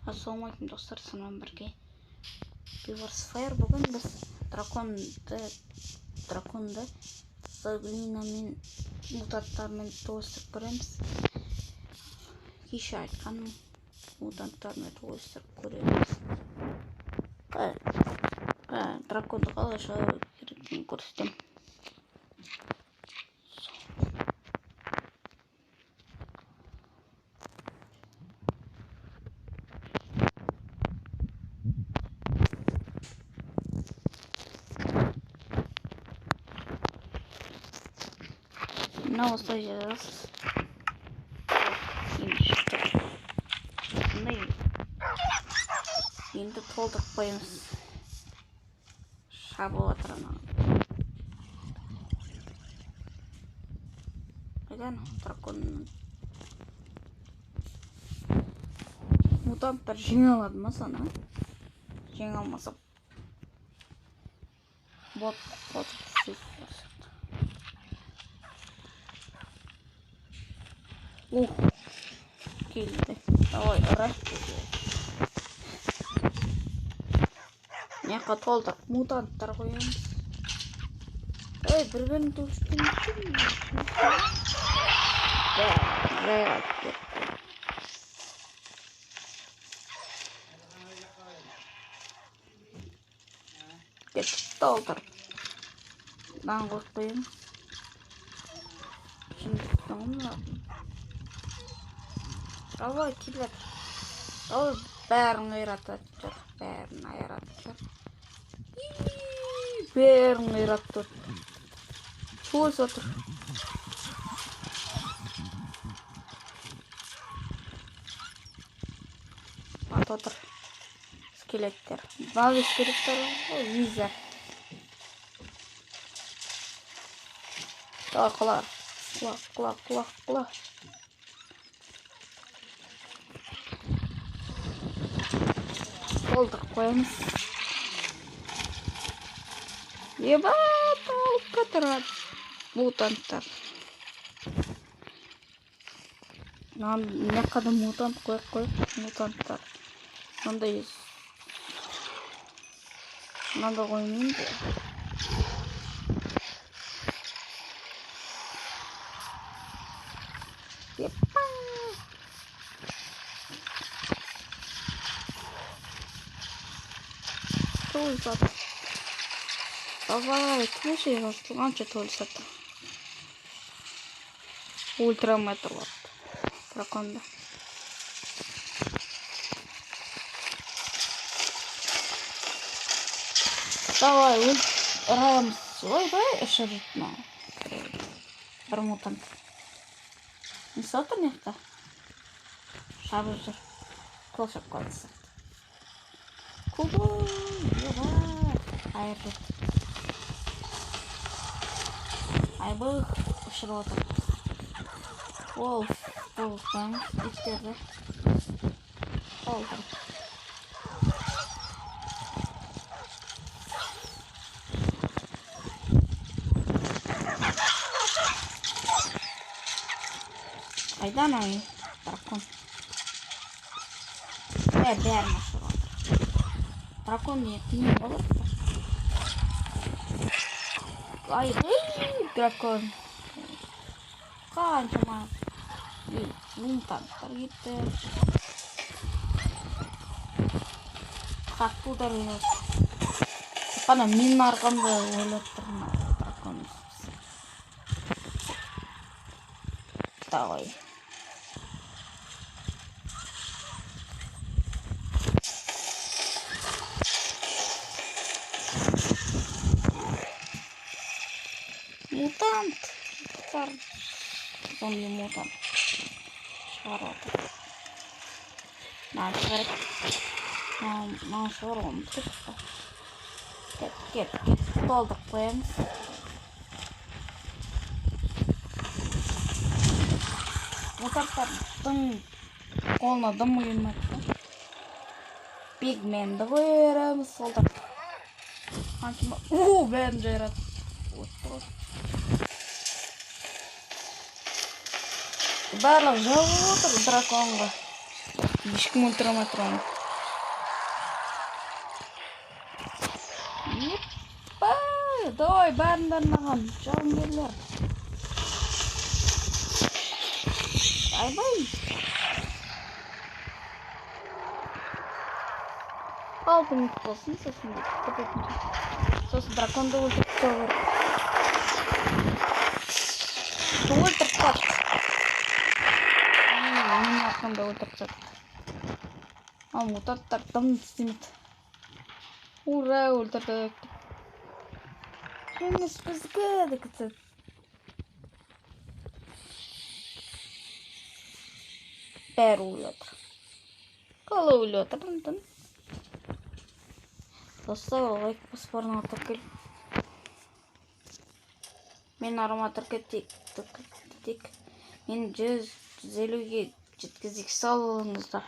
Ассалаумағалейкум достар, сонымен бірге Фire бүгін біз драконды Саблина мен мутанттармен тоғыстырып көреміз. Кеше айтқаным, мутанттармен тоғыстырып көреміз. Драконды қалай шығару керектігін көрсетемін. Мына осылай жазасыз. Енді толтырып қоямыз. Шабып жатыр ана. Қайдан драконның мутанттар жеңе алады ма саны? Жеңе алмаса бот келді. Давай, ұра. Мына толтырып мутанттар қоямыз. Бір-бірін толтырып толтырып даңғылып қоямыз. Давай, келер. Давай, бәрін айратып жүр. Бәрін айратып жүр. Көз отыр. Ат отыр. Скелеттер. Бағы скелеттер ғой, визер. Давай, құлар. Құла. Толтырып қоямыз. Еба, толып қатырады мутанттар. Мына қадым мутант қойып мутанттар. Мынада қоймеймін де. Толысады. Давай, слушай, қанша толысады. Ультраметрлар драконда. Давай, ұрамыз. Ой, ұшырытма. Бір мутант. Несі отыр неқта? Шабып жүр. Қолшап қалдысы. Кубы, еба. Айырды. Айбық ұшырып отыр. Қойыңыз, иттерді. Толтырып. Қайдан ай, дракон? Бәрін ұшырып отыр. Дракон не тыйым болып тұр. Дракон. Қаншама мутанттар кетті. Қатты удар ойлады. Қана менің арқамда ойлап тұрмын дракон. Давай. Мутант. Зомби мутант. Шығарып отыр. Шығарып. Кет. Толтырып қоямыз. Мутанттардың қолына дым келмеді. Пигменді қойырамыз. Солдат. Қаншама. Бәрін жайрады. Барлық жауып отыр драконға. ешкім өлтіре тұрған. Еппа! Давай, бәрін аған. Жауынгерлер. Бай-бай. Алты минут болсын, сосын драконды өлтіріп қалыр. Өлтіріп қат. Менің арқамда өлтіріп қат. Ал мутаттар дым істемейді. Ура, өлтірдік. Жеңіс бізге дегізді. Бәрі өлетір. Қалы өлетір. Достар, лайк баспарына атып кел. Мен ароматырға тек. Мен 150-ге жеткізік салыңыздар.